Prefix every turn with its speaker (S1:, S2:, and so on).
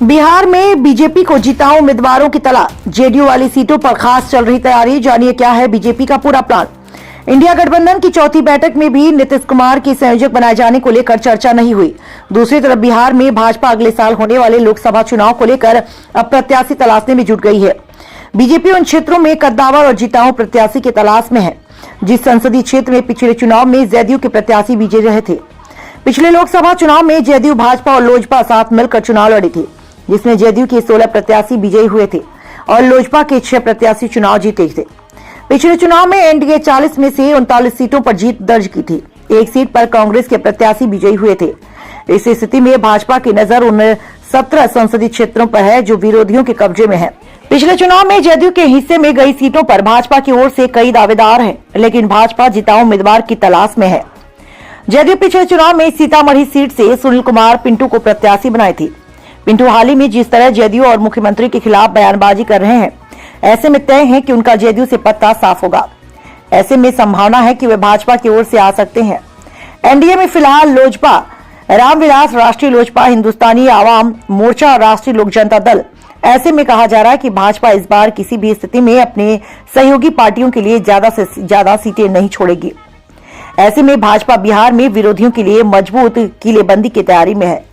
S1: बिहार में बीजेपी को जिताऊ उम्मीदवारों की तलाश, जेडीयू वाली सीटों पर खास चल रही तैयारी। जानिए क्या है बीजेपी का पूरा प्लान। इंडिया गठबंधन की चौथी बैठक में भी नीतीश कुमार के संयोजक बनाए जाने को लेकर चर्चा नहीं हुई। दूसरी तरफ बिहार में भाजपा अगले साल होने वाले लोकसभा चुनाव को लेकर अब प्रत्याशी तलाशने में जुट गई है। बीजेपी उन क्षेत्रों में कद्दावर और जिताऊ प्रत्याशी की तलाश में है जिस संसदीय क्षेत्र में पिछले चुनाव में जेडीयू के प्रत्याशी विजयी रहे थे। पिछले लोकसभा चुनाव में जेडीयू, भाजपा और लोजपा साथ मिलकर चुनाव लड़ी थी, जिसमें जेडीयू के 16 प्रत्याशी विजयी हुए थे और लोजपा के 6 प्रत्याशी चुनाव जीते थे। पिछले चुनाव में एनडीए 40 में से 39 सीटों पर जीत दर्ज की थी। एक सीट पर कांग्रेस के प्रत्याशी विजयी हुए थे। इस स्थिति में भाजपा की नजर उन 17 संसदीय क्षेत्रों पर है जो विरोधियों के कब्जे में है। पिछले चुनाव में जेडीयू के हिस्से में गई सीटों पर भाजपा की ओर से कई दावेदार हैं, लेकिन भाजपा जिताऊ उम्मीदवार की तलाश में है। जेडीयू पिछले चुनाव में सीतामढ़ी सीट से सुनील कुमार पिंटू को प्रत्याशी बनाई थी। पिंटू हाल ही में जिस तरह जेडीयू और मुख्यमंत्री के खिलाफ बयानबाजी कर रहे हैं, ऐसे में तय है कि उनका जेडीयू से पत्ता साफ होगा। ऐसे में संभावना है कि वे भाजपा की ओर से आ सकते हैं। एनडीए में फिलहाल लोजपा, रामविलास, राष्ट्रीय लोजपा, हिंदुस्तानी आवाम मोर्चा और राष्ट्रीय लोक जनता दल। ऐसे में कहा जा रहा है कि भाजपा इस बार किसी भी स्थिति में अपने सहयोगी पार्टियों के लिए ज्यादा से ज्यादा सीटें नहीं छोड़ेगी। ऐसे में भाजपा बिहार में विरोधियों के लिए मजबूत किलेबंदी की तैयारी में है।